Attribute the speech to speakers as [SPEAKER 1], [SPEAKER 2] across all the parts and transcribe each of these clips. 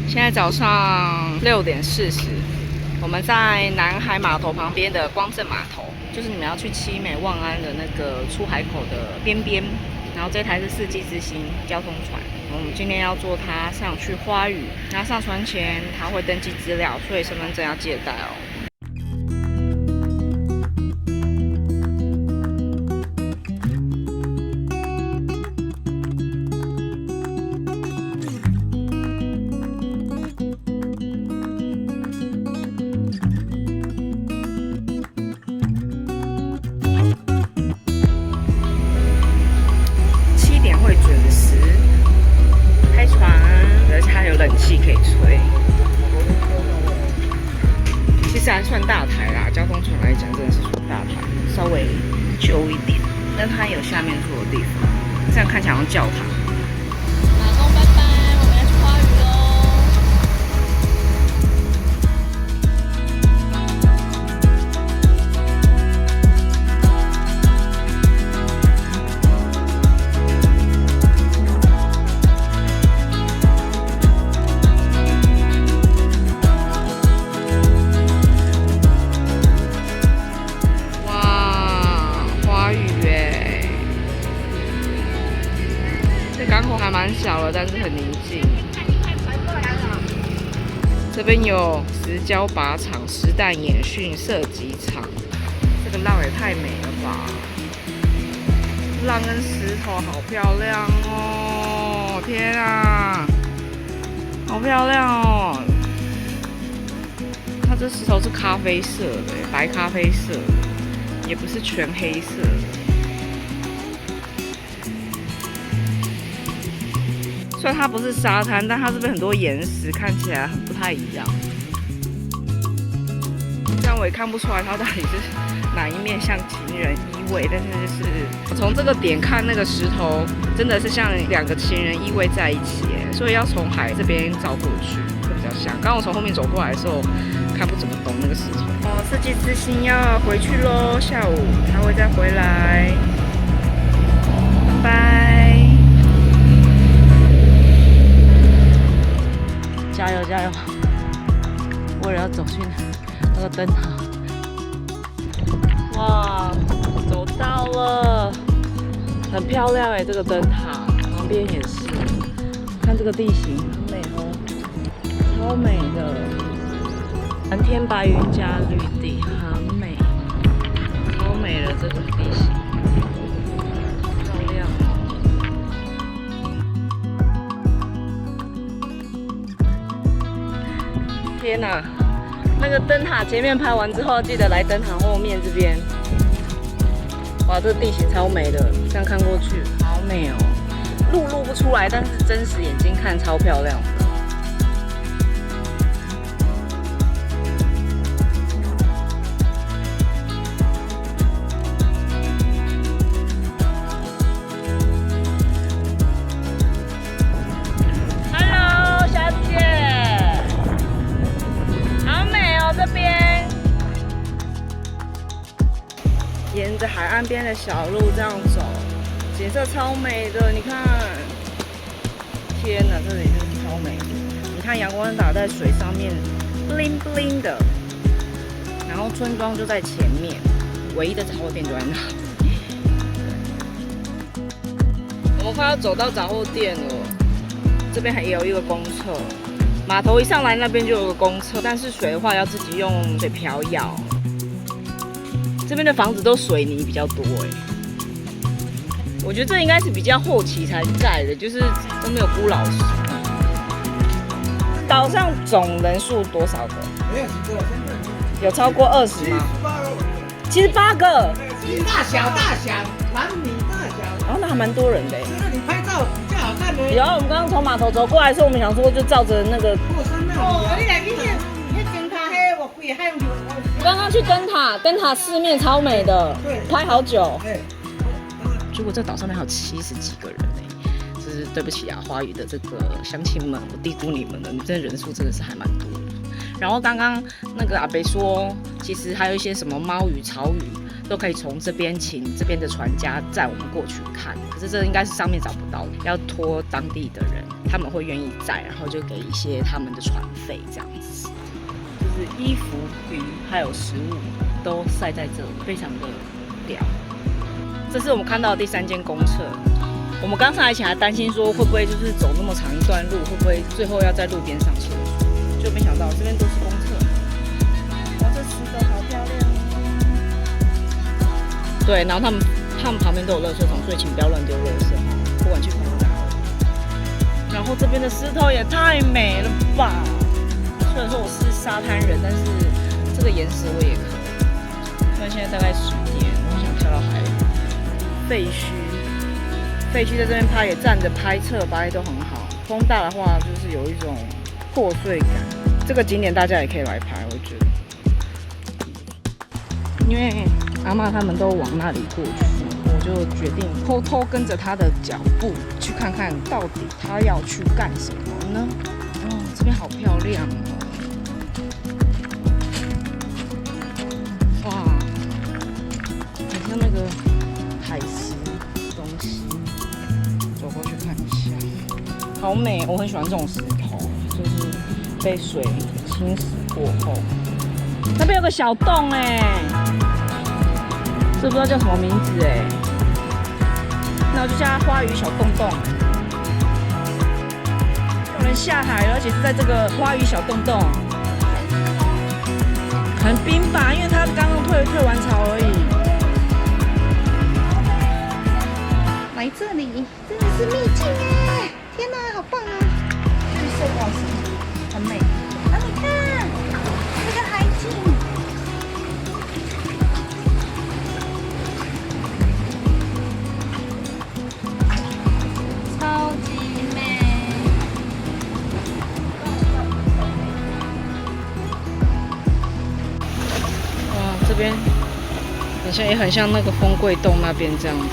[SPEAKER 1] 现在早上6:40，我们在南海码头旁边的光正码头，就是你们要去七美望安的那个出海口的边边。然后这台是四季之星交通船，我们今天要坐它上去花屿。那上船前它会登记资料，所以身份证要记得带哦。可以吹，其实还算大台啦。交通船来讲，真的是算大台，稍微旧一点，但它有下面坐的地方，这样看起来像教堂。
[SPEAKER 2] 老公，拜拜，我们要去花屿喽。
[SPEAKER 1] 港口还蛮小了，但是很宁静。这边有石礁靶场、实弹演训射击场，这个浪也太美了吧！浪跟石头好漂亮哦！天啊，好漂亮哦！它这石头是咖啡色的，白咖啡色，也不是全黑色的。虽然它不是沙滩，但它这边很多岩石，看起来很不太一样。这样我也看不出来它到底是哪一面像情人依偎，但是就是从这个点看那个石头，真的是像两个情人依偎在一起耶，所以要从海这边照过去会比较像。刚刚我从后面走过来的时候，看不怎么懂那个石头。哦，四季之星要回去喽，下午它会再回来。拜拜。加油加油！为了要走去那个灯塔，哇，走到了，很漂亮哎！这个灯塔旁边也是，看这个地形很美哦，超美的，蓝天白云加绿地，很美，超美的这个地形。天哪，那个灯塔前面拍完之后，记得来灯塔后面这边。哇，这个地形超美的，这样看过去好美哦。录不出来，但是真实眼睛看超漂亮的。沿着海岸边的小路这样走，景色超美的。你看，天哪，这里真的超美的。你看阳光打在水上面 ，bling bling 的。然后村庄就在前面，唯一的杂货店就在那。我们快要走到杂货店了，这边还有一个公厕。码头一上来那边就有个公厕，但是水的话要自己用水瓢舀。这边的房子都水泥比较多哎，我觉得这应该是比较后期才盖的，就是都没有估老实。岛上总人数多少个？
[SPEAKER 3] 没有几个，
[SPEAKER 1] 有超过20吗？78个。
[SPEAKER 3] 大小，男女大小。
[SPEAKER 1] 哦，那还蛮多人的哎。
[SPEAKER 3] 那你拍照比较好看呢。
[SPEAKER 1] 有啊，我们刚刚从码头走过来的时候，我们想说就照着那个。
[SPEAKER 3] 哦，你来去那灯塔迄我贵海用球。
[SPEAKER 1] 刚刚去灯塔四面超美的，拍好久。结果这岛上面还有70几个人呢，就是对不起啊，花语的这个乡亲们，我低估你们了，你们这人数真的是还蛮多的。然后刚刚那个阿北说，其实还有一些什么猫语、草语，都可以从这边请这边的船家载我们过去看。可是这应该是上面找不到的，要托当地的人，他们会愿意载，然后就给一些他们的船费这样子。就是衣服、鱼还有食物都晒在这里，非常的屌。这是我们看到的第3间公厕。我们刚上来前还担心说会不会就是走那么长一段路，会不会最后要在路边上厕所，就没想到这边都是公厕。哇，这石头好漂亮哦！对，然后他们旁边都有垃圾桶，所以请不要乱丢垃圾哈，不管去哪里。然后这边的石头也太美了吧！虽然说我是沙滩人，但是这个岩石我也可以。虽然现在大概10点，我想跳到海里。废墟在这边拍也站着拍、侧拍都很好。风大的话，就是有一种破碎感。这个景点大家也可以来拍，我觉得。因为阿嬷他们都往那里过去，我就决定偷偷跟着他的脚步去看看，到底他要去干什么呢？哦，这边好漂亮哦！哇，很像那个海狮东西。走过去看一下，好美！我很喜欢这种石头，就是被水侵蚀过后。那边有个小洞哎，这不知道叫什么名字哎，那我就叫它花鱼小洞洞。有人下海了，而且是在这个花鱼小洞洞，很冰吧？因为它刚刚退完潮而已。
[SPEAKER 3] 来这里真的是秘境哎！天哪，好棒啊！绿色光石，很美。啊，你看这个海景，
[SPEAKER 2] 超级美。
[SPEAKER 1] 哇，这边很像，也很像那个丰贵洞那边这样子。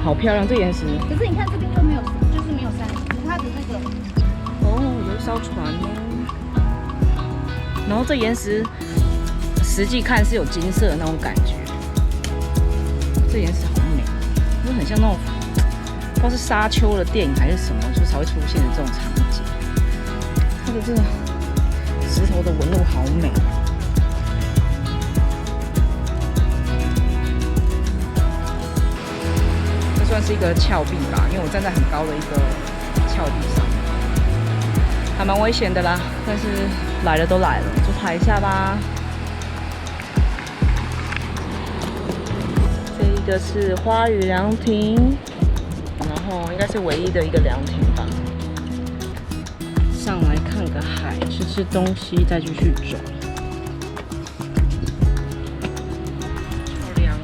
[SPEAKER 1] 好漂亮，这岩石。
[SPEAKER 3] 可是你看这边就没有，就是没有山，它的那个
[SPEAKER 1] 哦，有一艘船哦。然后这岩石实际看是有金色的那种感觉，这岩石好美，就很像那种不知道是沙丘的电影还是什么，就才会出现的这种场景。它的这个石头的纹路好美。算是一个峭壁吧，因为我站在很高的一个峭壁上，还蛮危险的啦。但是来了都来了，就拍一下吧。这一个是花语凉亭，然后应该是唯一的一个凉亭吧。上来看个海，吃吃东西，再继续走。好凉哦！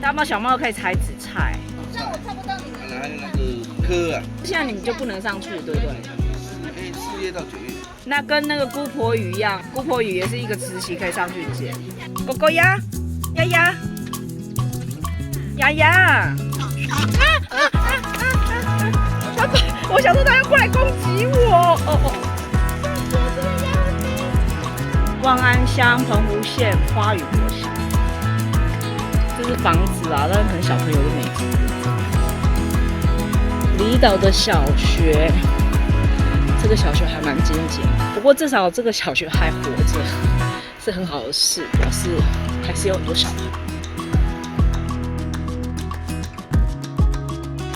[SPEAKER 1] 大猫小猫可以采紫菜。
[SPEAKER 3] 那我看不到你们。
[SPEAKER 4] 拿那个科啊，
[SPEAKER 1] 现在你们就不能上去，对不对？
[SPEAKER 4] 4月到9月。
[SPEAKER 1] 那跟那个姑婆鱼一样，姑婆鱼也是一个时期可以上去捡。狗狗呀，丫丫，丫丫，我想说它要过来攻击我。望安乡澎湖县花语国小，这是房子啊，但是可能小朋友都没住。离岛的小学。这个小学还蛮精简，不过至少这个小学还活着，是很好的事，表示还是有很多小朋友。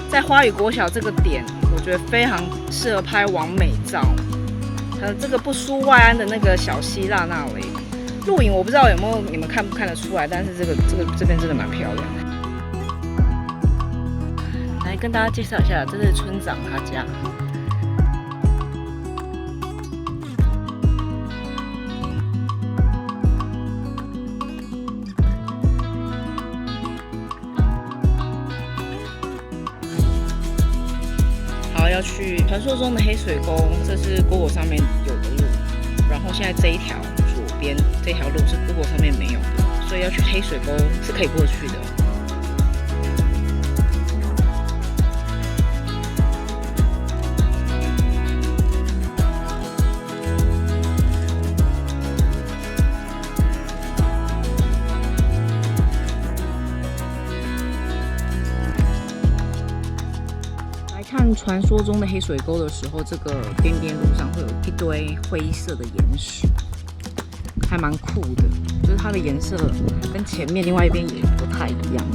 [SPEAKER 1] 在花语国小这个点，我觉得非常适合拍完美照。这个不输外安的那个小希腊那里，录影我不知道有没有你们看不看得出来，但是这边真的蛮漂亮的。来跟大家介绍一下，这是村长他家。要去传说中的黑水沟，这是 Google 上面有的路，然后现在这一条左边这条路是 Google 上面没有的，所以要去黑水沟是可以过去的。传说中的黑水沟的时候，这个边边路上会有一堆灰色的岩石，还蛮酷的。就是它的颜色跟前面另外一边也不太一样。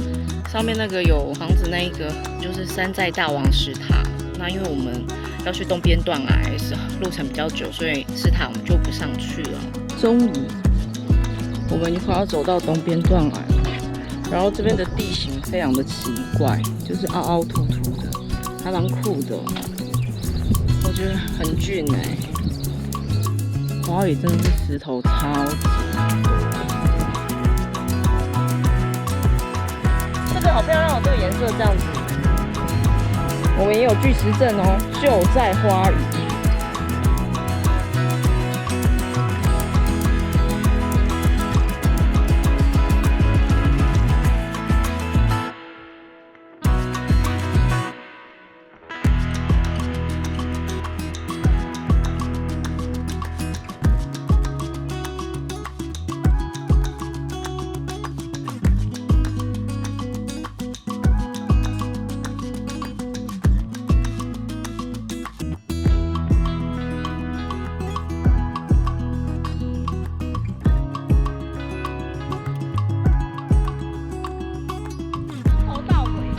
[SPEAKER 1] 上面那个有房子那一个就是山寨大王石塔。那因为我们要去东边断崖，路程比较久，所以石塔我们就不上去了。终于，我们快要走到东边断崖了。然后这边的地形非常的奇怪，就是凹凹凸凸的，还蛮酷的。我觉得很俊哎。花语真的是石头超级多。这个好漂亮哦，这个颜色这样子。我们也有巨石阵哦，就在花语。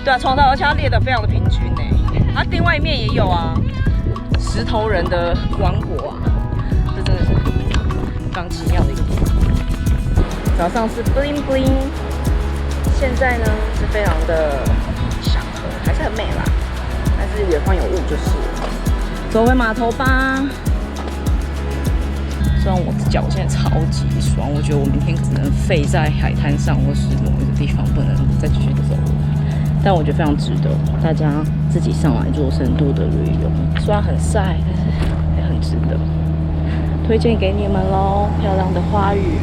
[SPEAKER 1] 对啊，从头到尾，而且它列得非常的平均呢。它另外一面也有啊，石头人的王国啊，这真的是非常奇妙的一个地方。早上是 bling bling， 现在呢是非常的祥和，还是很美啦，但是远方有雾就是了。走回码头吧。虽然我脚现在超级酸，我觉得我明天可能废在海滩上，或是某一个地方不能再继续走了。但我觉得非常值得，大家自己上来做深度的旅游，虽然很晒，但是也很值得，推荐给你们咯。漂亮的花语。